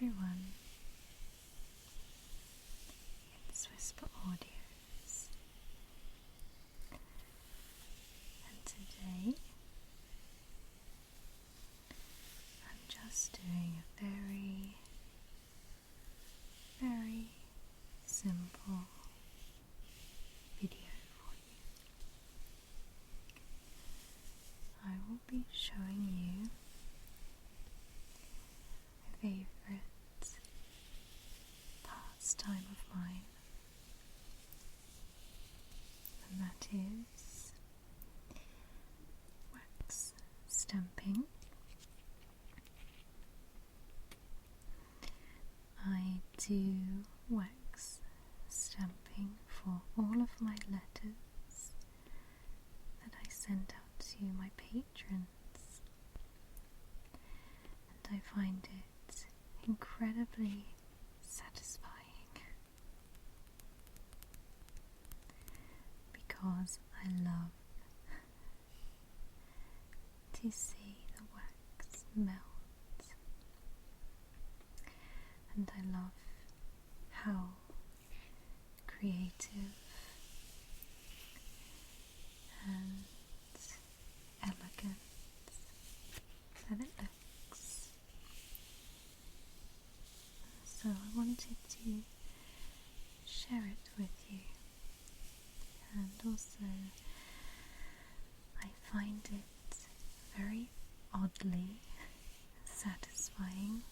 everyone, it's Whisper Audios, and today I'm just doing a very, very simple video for you. I will be showing you a favourite pastime of mine, and that is wax stamping. I do wax stamping for all of my letters that I send out to my patrons, and I find it incredibly satisfying because I love to see the wax melt, and I love how creative and elegant that it looks. So I wanted to share it with you, and also I find it very oddly satisfying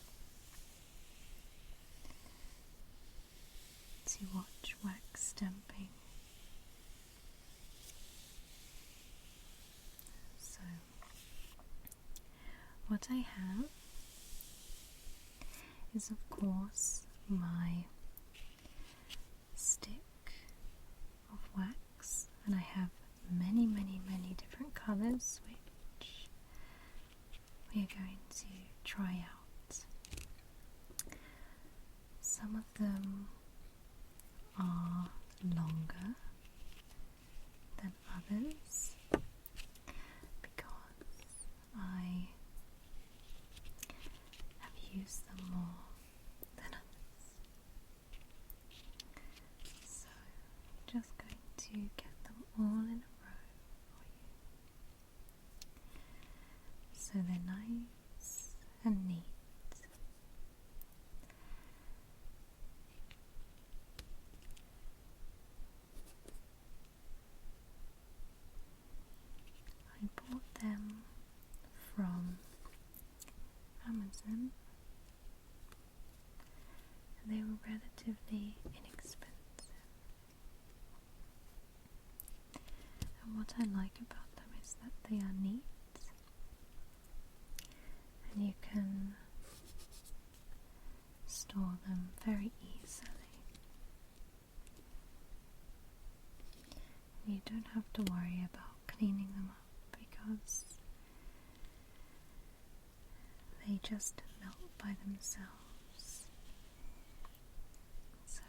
to watch wax stamping. So what I have is, of course, my stick of wax, and I have many different colours which we are going to try out. Some of them are longer than others because I have used them more than others. So I'm just going to get them all in a row for you, so they're nice and neat. I bought them from Amazon, and they were relatively inexpensive. And what I like about them is that they are neat, and you can store them very easily. You don't have to worry about cleaning them up because they just melt by themselves. So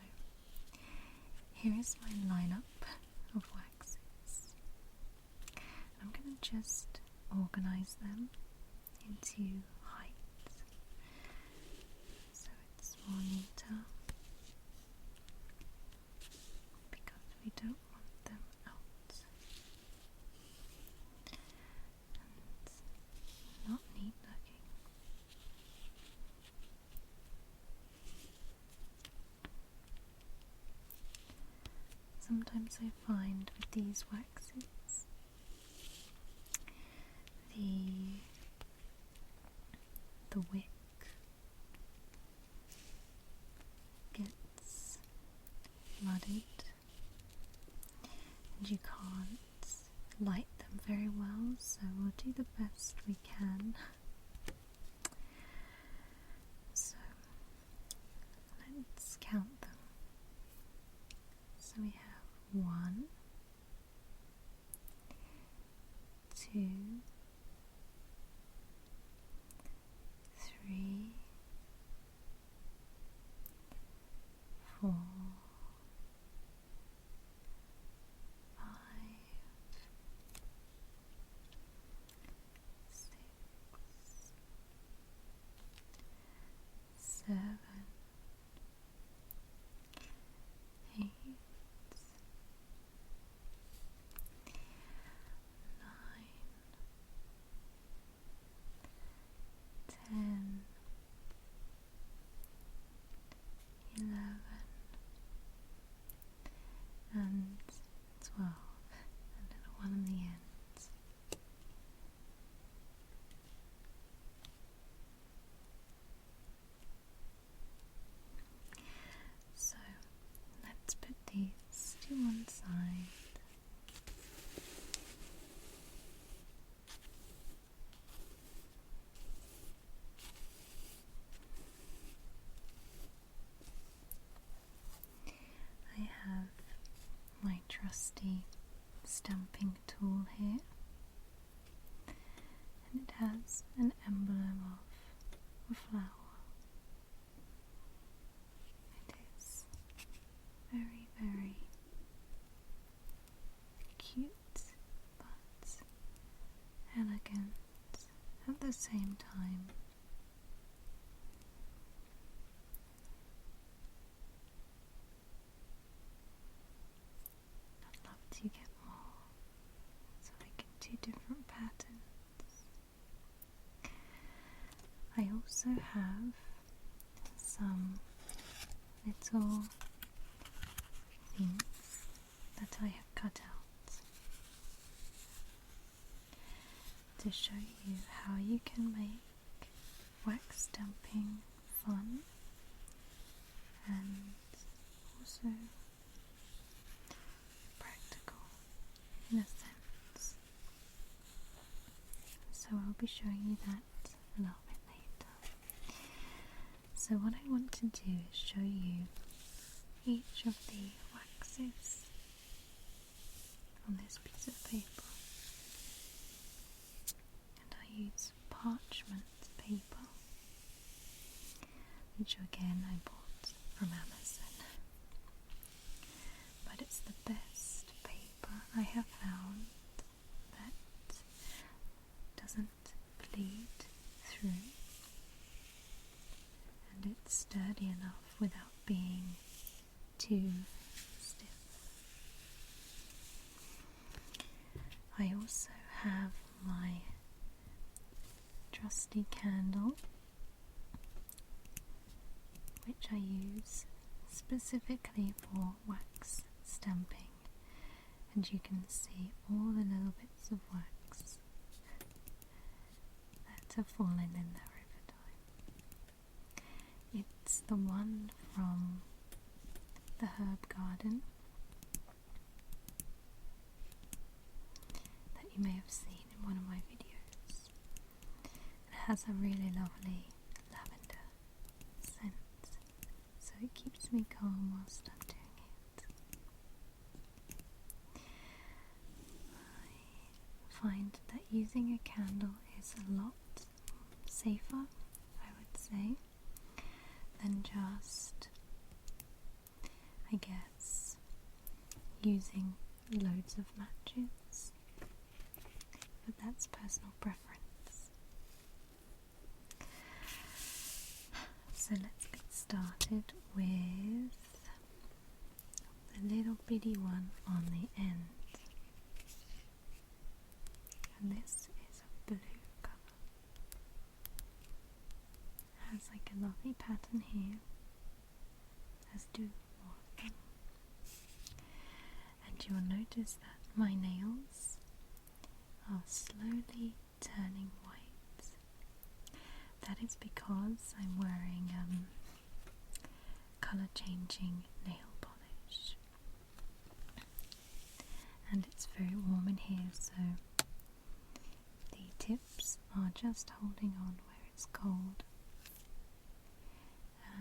here is my lineup of waxes. I'm going to just organise them into height so it's more neater, because we don't want them out and not neat looking. Sometimes I find with these waxes the wick gets muddied and you can't light them very well, so we'll do the best we can. So let's count them. So we have 1, 2, 3, 4, 5, 6, 7, 8, 9, 10, 11, and 12, a little one on the ends. So let's put these to one side. I have my trusty stamping tool here, and it has an emblem of a flower. It is very, very cute but elegant at the same time. I'd love to get more so I can do different patterns. I also have some little things that I have cut out to show you how you can make wax stamping fun and also practical in a sense. So I'll be showing you that a little bit later. So what I want to do is show you each of the waxes on this piece of paper, and I use parchment paper, which again I bought from Amazon, but it's the best paper I have found that doesn't bleed through, and it's sturdy enough without being too stiff. I also have my trusty candle, which I use specifically for wax stamping, and you can see all the little bits of wax that have fallen in there over time. It's the one from the herb garden that you may have seen in one of my videos. It has a really lovely lavender scent, so it keeps me calm whilst I'm doing it. I find that using a candle is a lot safer, I would say, than just, I guess, using loads of matches, but that's personal preference. So let's get started with the little bitty one on the end, and this is a blue colour. It has like a lovely pattern here, as do all of them. And you'll notice that my nails are slowly turning white. That is because I'm wearing colour changing nail polish, and it's very warm in here, so the tips are just holding on where it's cold,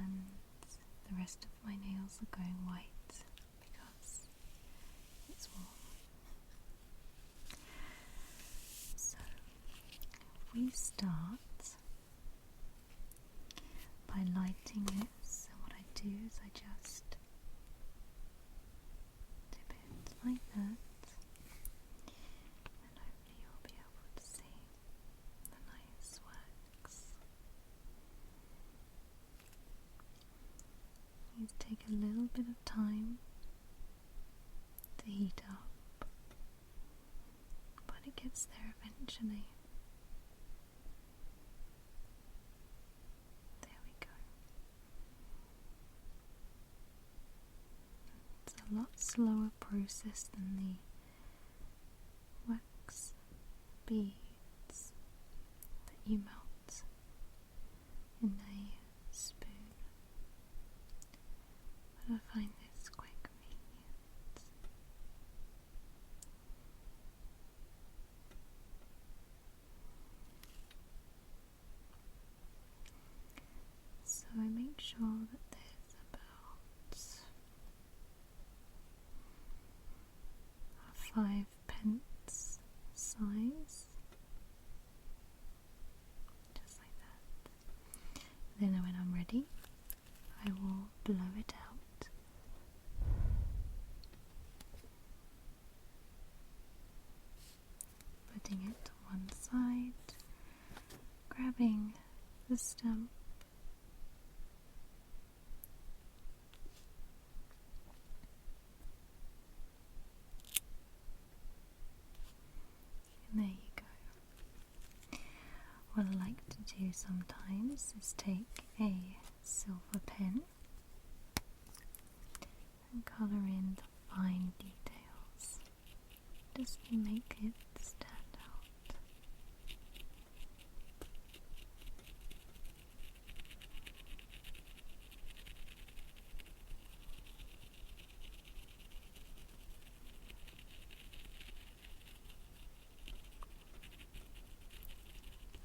and the rest of my nails are going white because it's warm. So if we start by lighting this, and what I do is I just dip it like that, and hopefully you'll be able to see the nice wax. these take a little bit of time to heat up, but it gets there eventually. There we go. It's a lot slower process than the wax beads that you melt in a spoon, but I find this quite convenient. So I make sure that there's about a 5 pence size, just like that. Then when I'm ready, I will blow it out. Putting it to one side, grabbing the stump, and there you go. What I like to do sometimes is take a silver pen and colour in the fine details, just to make it stand out.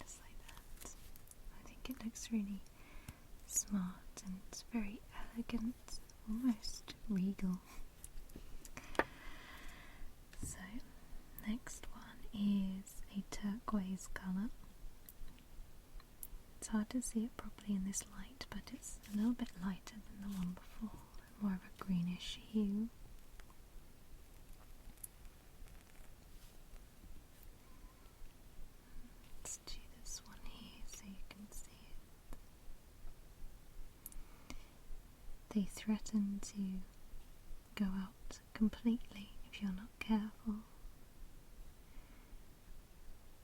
Just like that. I think it looks really smart and it's very elegant, almost regal. So, next one is a turquoise colour. It's hard to see it properly in this light, but it's a little bit lighter than the one before, more of a greenish hue. Let's do this one here so you can see it. They threaten to go out completely if you're not careful,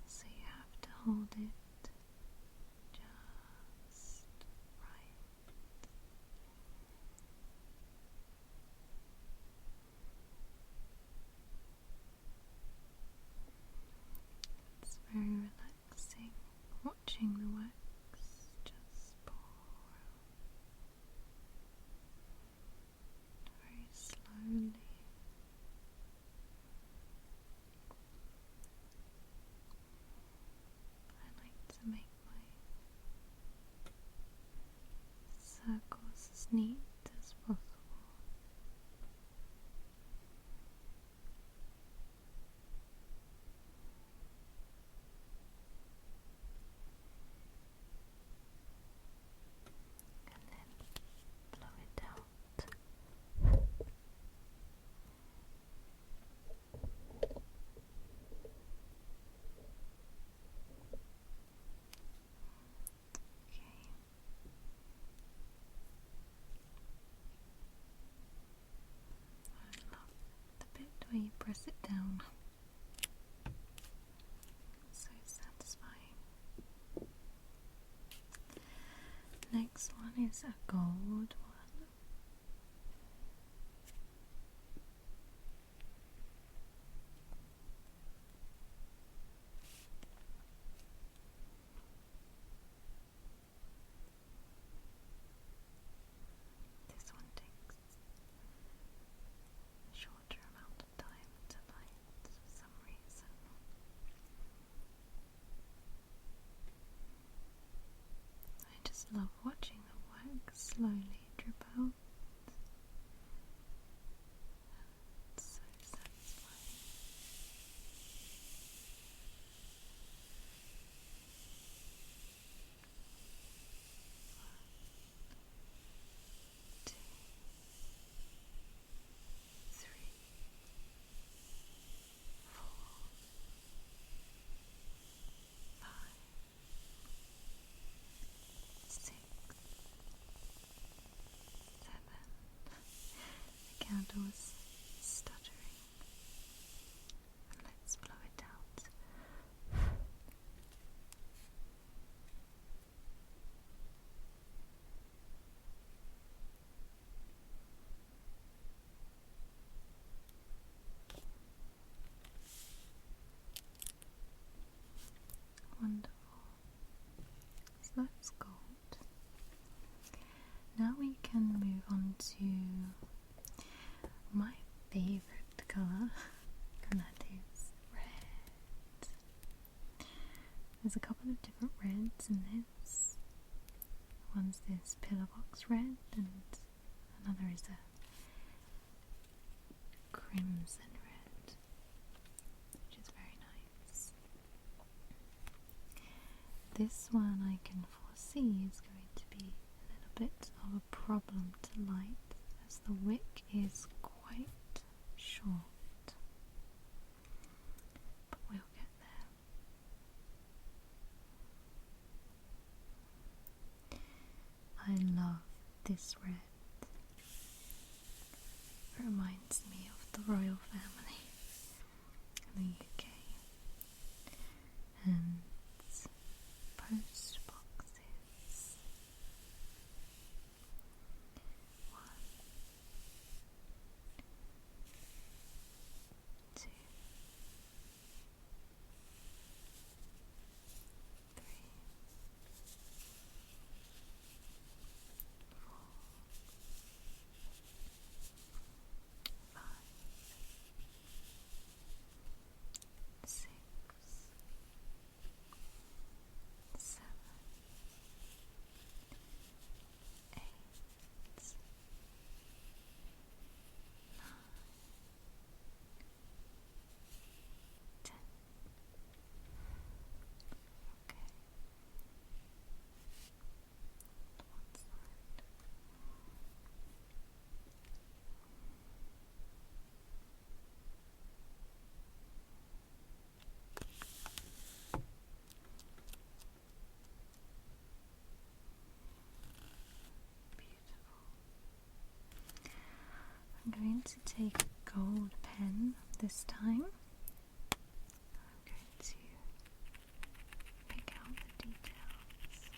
so you have to hold it just right. It's very relaxing watching the wax just pour out very slowly. I like to make my circles as neat as possible. And then blow it out. Okay. I love the bit where you press it down. It's so satisfying. Next one is a gold one. This one takes a shorter amount of time to light for some reason. I just love watching the wax slowly drip out. It's so satisfying. 1, 2, 3, 4, 5, 6, sound was stuttering. Let's blow it out. Wonderful. So that's gold. Now we can move on to my favourite colour, and that is red. There's a couple of different reds in this. One's this pillowbox red, and another is a crimson red, which is very nice. This one I can foresee is going to be a little bit of a problem to light, as the wick is quite short, but we'll get there. I love this red. It reminds me of the royal family in the UK, and post boxes. 1, 2, 3, 4, 5, 6, 7, 8, 9, 10. Okay. One side. Beautiful. I'm going to take a gold pen this time. I'm going to pick out the details.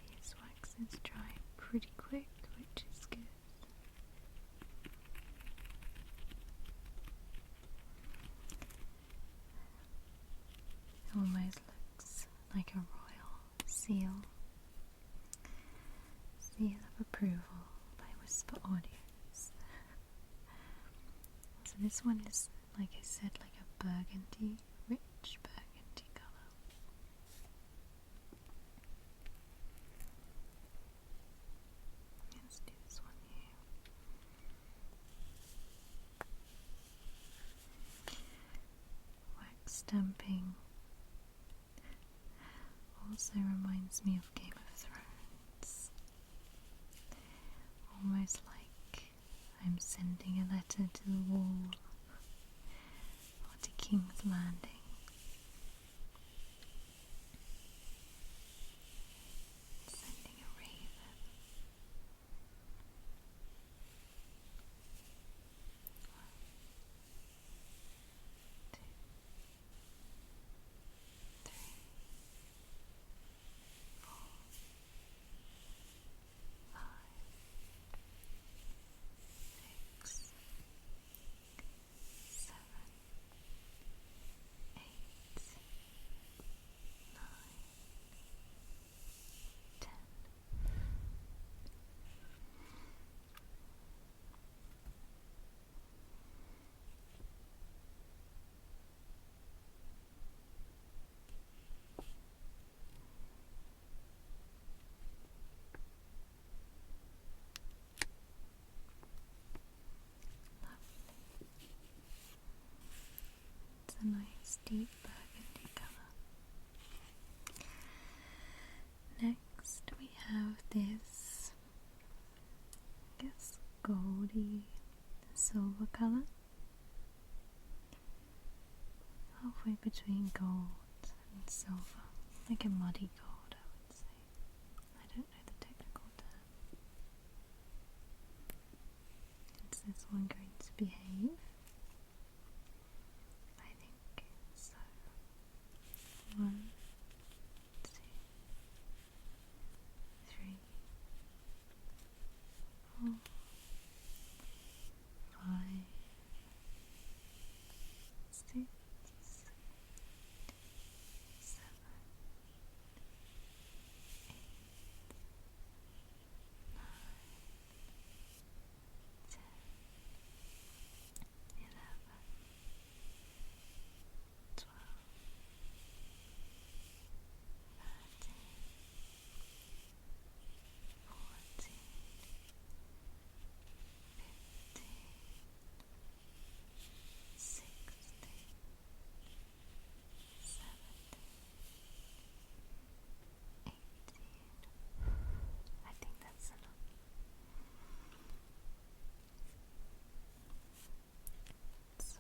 These waxes dry pretty quick, which is good. It almost looks like a royal seal. Seal of approval by Whisper Audios. So this one is, like I said, like a burgundy, rich burgundy colour. Let's do this one here. Wax stamping also reminds me of Game of Thrones. Almost like I'm sending a letter to the wall or to King's Landing. Sending a raven. 1, 2, 3, 4, 5, 6, 7, 8, 9, 10. It's a nice deep burgundy colour. Next we have this, I guess, goldy silver colour. Halfway between gold silver, like a muddy gold, I would say. I don't know the technical term. Is this one going to behave? I think so. 1, 2, 3, 4, 5, 6, 7, 8, 9, 10, 11, 12, 13, 14, 15, 16, 17, 18. I think that's enough. So,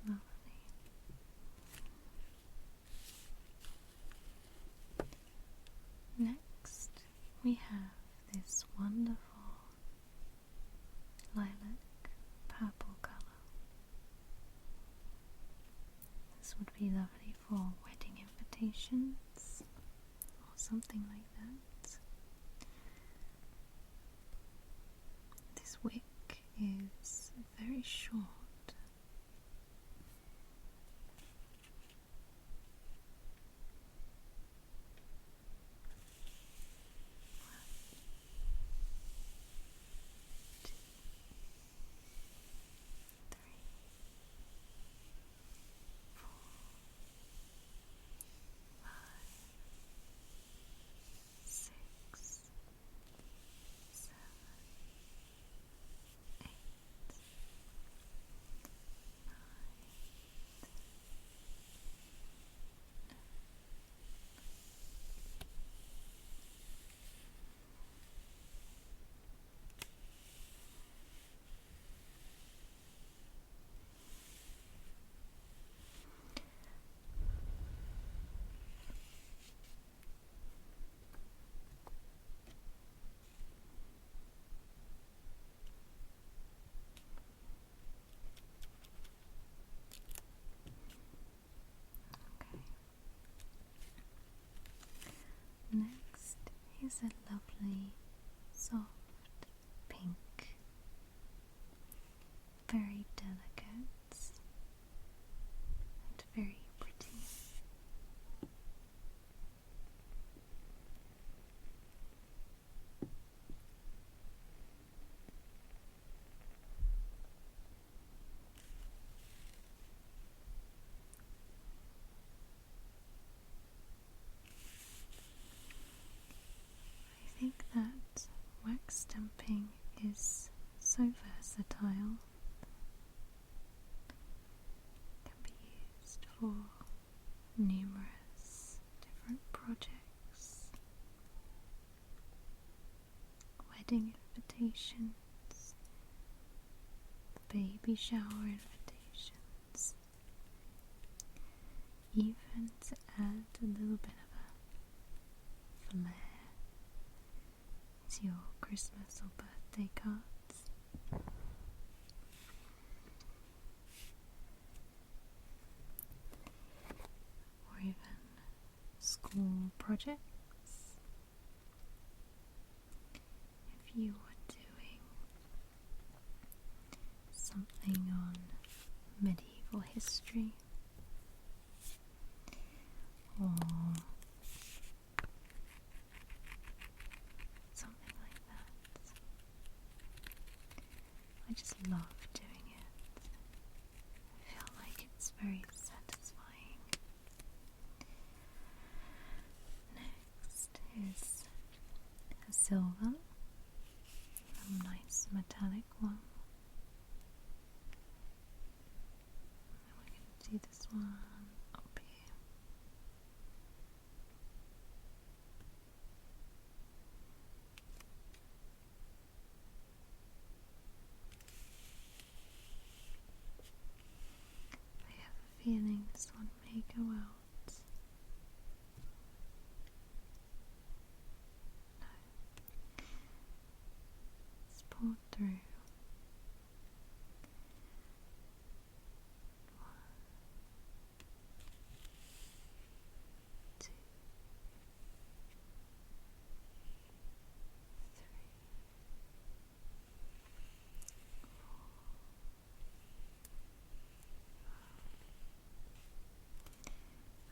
lovely. Next, we have this wonderful lilac purple colour. This would be lovely for wedding invitations or something like that. This wick is very short. Next is a lovely soft pink, very delicate and very pretty. I think that wax stamping is so versatile. Can be used for numerous different projects, wedding invitations, baby shower invitations, even to add a little bit of a flair to your Christmas or birthday cards. Or even school projects. If you were doing something on medieval history or something like that. I just love doing it. I feel like it's very satisfying. Next is a silver, a nice metallic one. And we're going to do this one up here. feeling this one may go out. No. It's pulled through. 1, 2, 3, 4.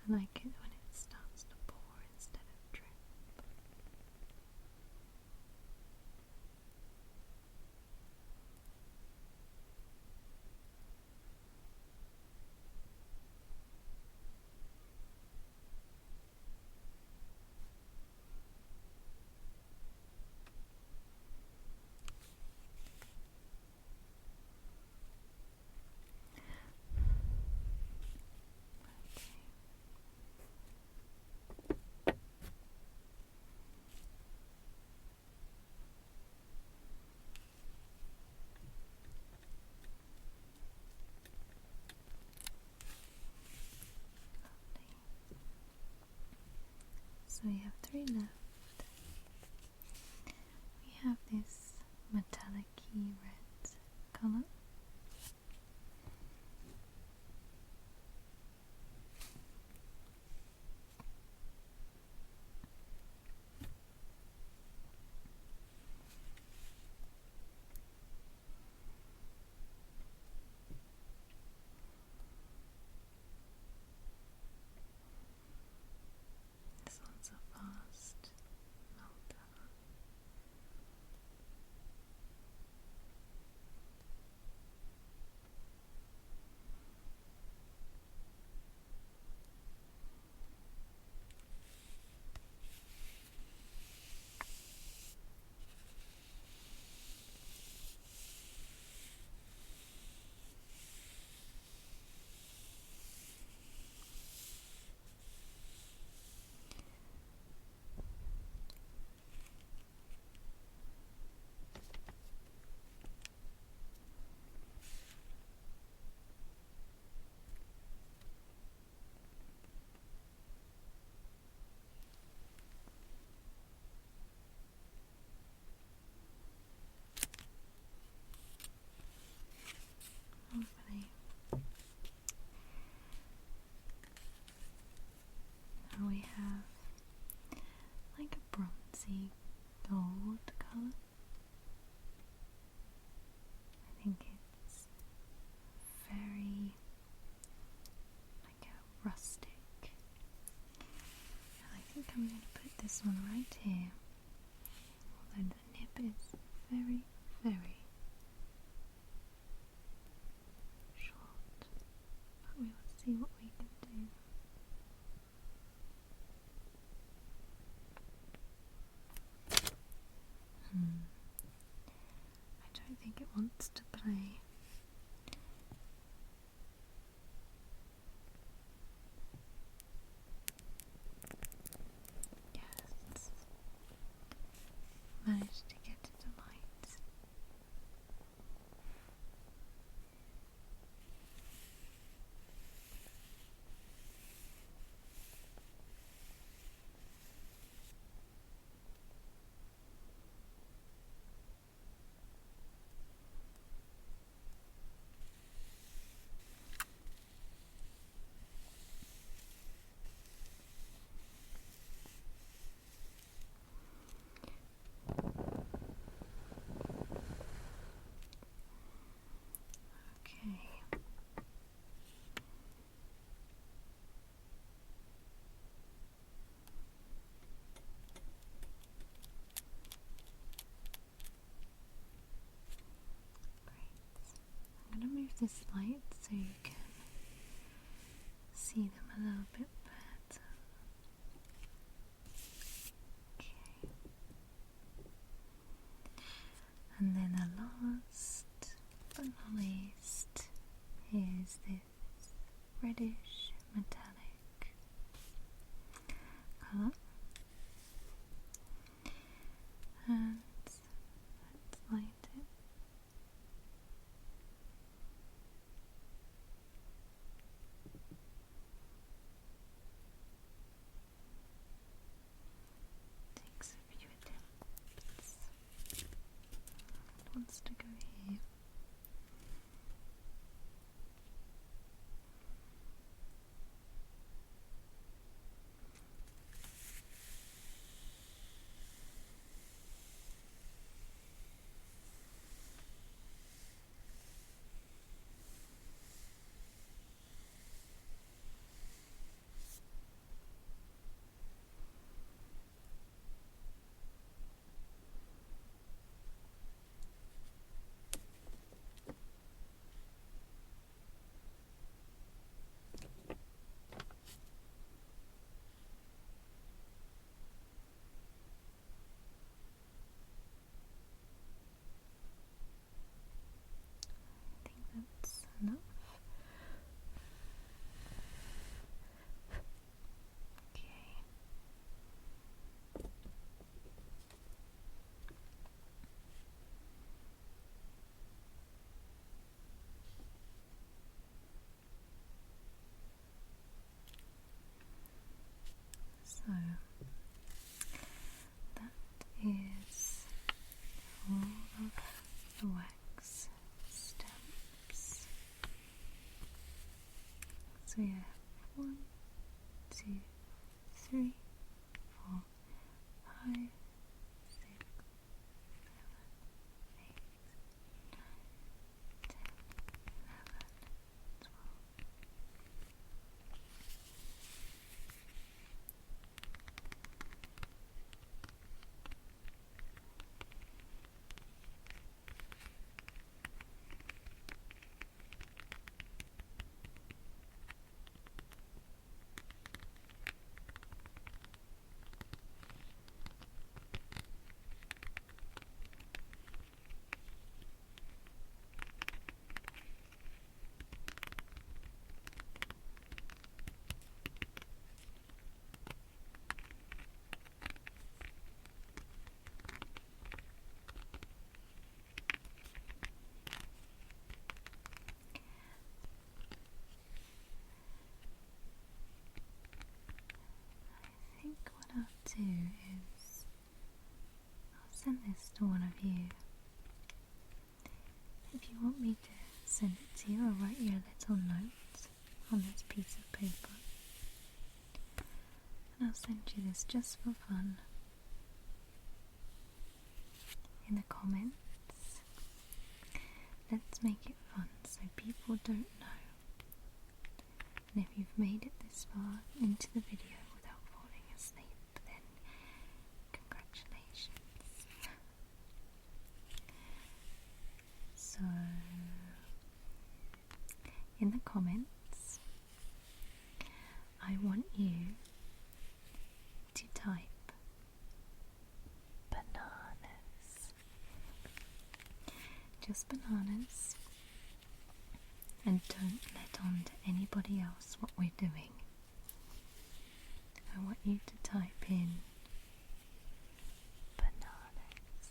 I like it when it starts to pour instead of drip. So we have 3 left. We have this metallic-y red colour. This one's a fast melter. Lovely. Now we have like a bronzy gold colour. I think it's very like a rustic. And I think I'm going to put this one right here. Although the nib is very, very short. But we will see what we can do. I don't think it wants to play. Yes, managed to get it to light. Okay. I'm going to move this light so you can see them a little bit better. Okay. And then the last but not least is this reddish metallic colour. And let's light it. So we have 1, 2, 3, 4, 5, 6, 7, 8, 9, 10, 11, 12. I think what I'll do is I'll send this to one of you. If you want me to send it to you, I'll write you a little note on this piece of paper, and I'll send you this just for fun. In the comments, let's make it fun so people don't know. And if you've made it this far into the video without falling asleep, then congratulations. So, in the comments, I want you to type bananas. Just bananas. And don't let on to anybody else what we're doing. I want you to type in bananas.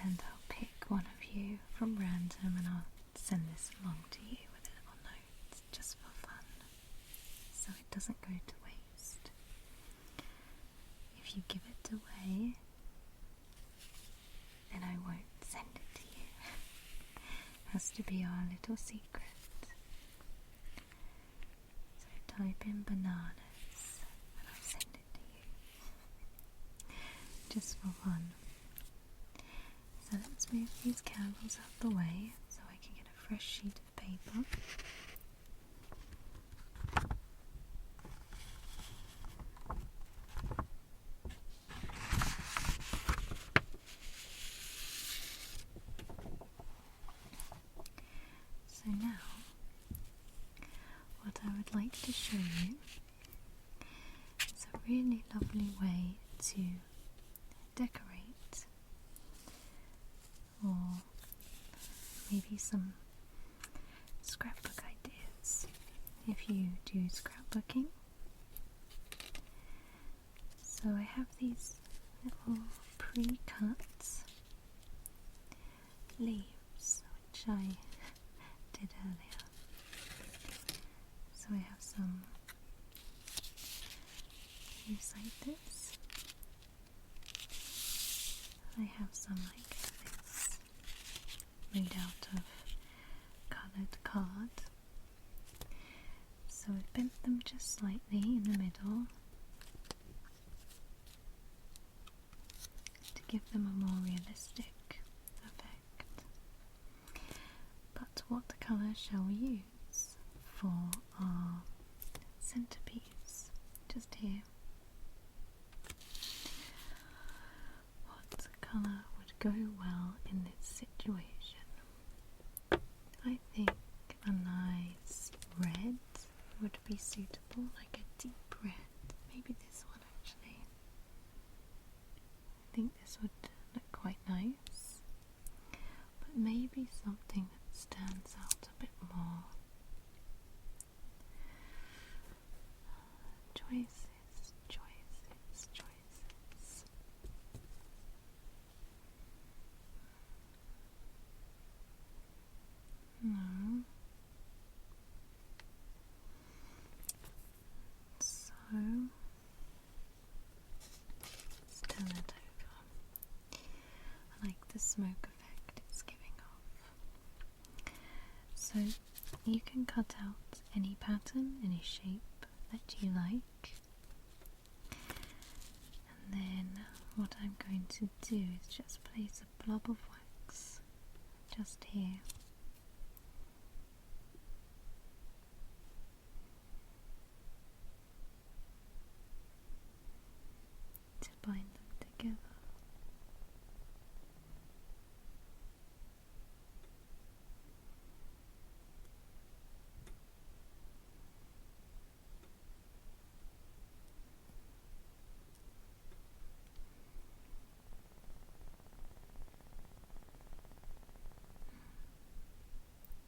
And I'll pick one of you from random and I'll send this along to you with a little note just for fun, so it doesn't go to waste. If you give it away, then I won't send it to you. It has to be our little secret. So type in bananas and I'll send it to you. Just for fun. So let's move these candles out the way so I can get a fresh sheet of paper. So now, what I would like to show you is a really lovely way to decorate, or maybe some scrapbook ideas if you do scrapbooking. So I have these little pre-cut leaves which I did earlier. So I have some leaves like this. I have some like this, made out of coloured card. So I've bent them just slightly in the middle to give them a more realistic effect. But what colour shall we use for our centrepiece? Just here. What colour would go well in this situation? I think a nice red would be suitable, like a deep red. Maybe this one actually. I think this would look quite nice. But maybe something that stands out a bit more. Choices, choices, choices. No. So let's turn it over. I like the smoke effect it's giving off. So you can cut out any pattern, any shape that you like. And then what I'm going to do is just place a blob of wax just here. To bind them together.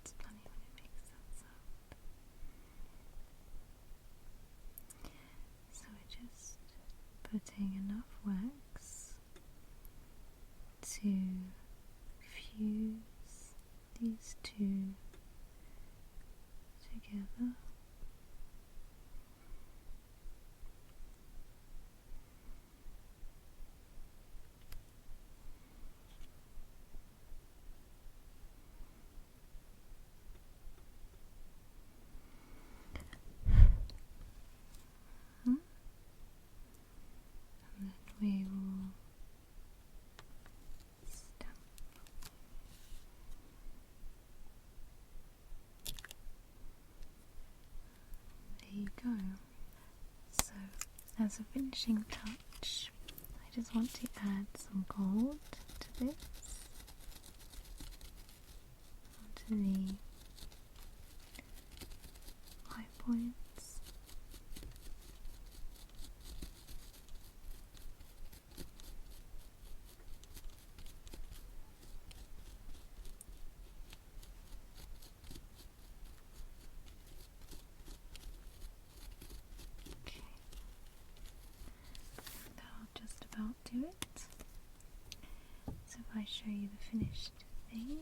It's funny when it makes that sound. So we're just putting enough wax to fuse these two together. And then we will stamp. There you go. So, as a finishing touch, I just want to add some gold to this, onto the eye points. That'll just about do it. So if I show you the finished thing,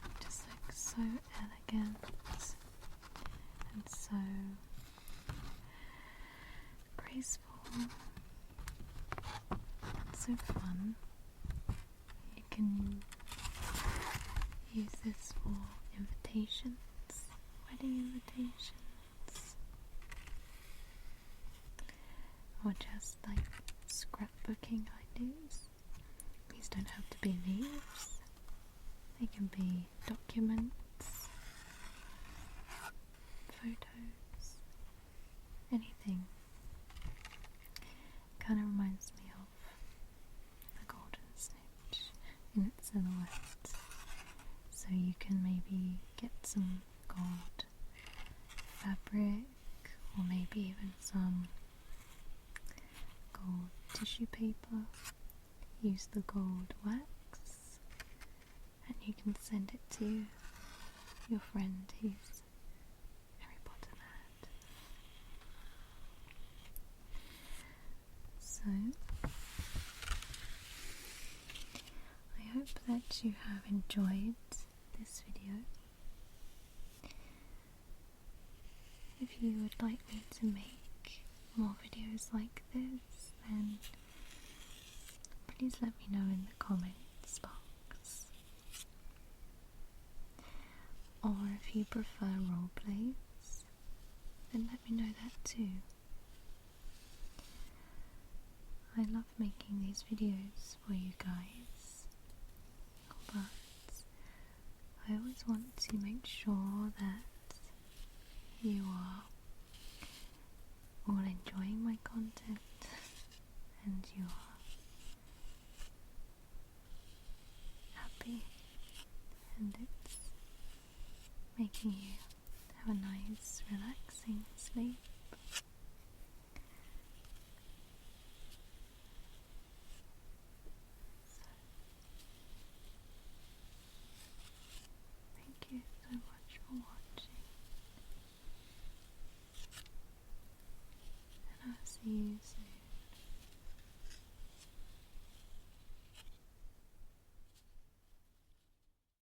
it just looks so elegant and so graceful, so fun. You can use this for invitations, wedding invitations, or just like scrapbooking ideas. These don't have to be leaves, they can be documents, photos, anything. Kind of reminds me of the golden snitch in its silhouette. So you can maybe get some gold fabric, or maybe even some gold tissue paper. Use the gold wax, and you can send it to your friend who's Harry Potter mad. So I hope that you have enjoyed this video. If you would like me to make more videos like this, then please let me know in the comments box. Or if you prefer role plays, then let me know that too. I love making these videos for you guys, but I always want to make sure that you are all enjoying my content and you are happy and it's making you have a nice relaxing sleep. Thank you so much for watching, and I'll see you soon.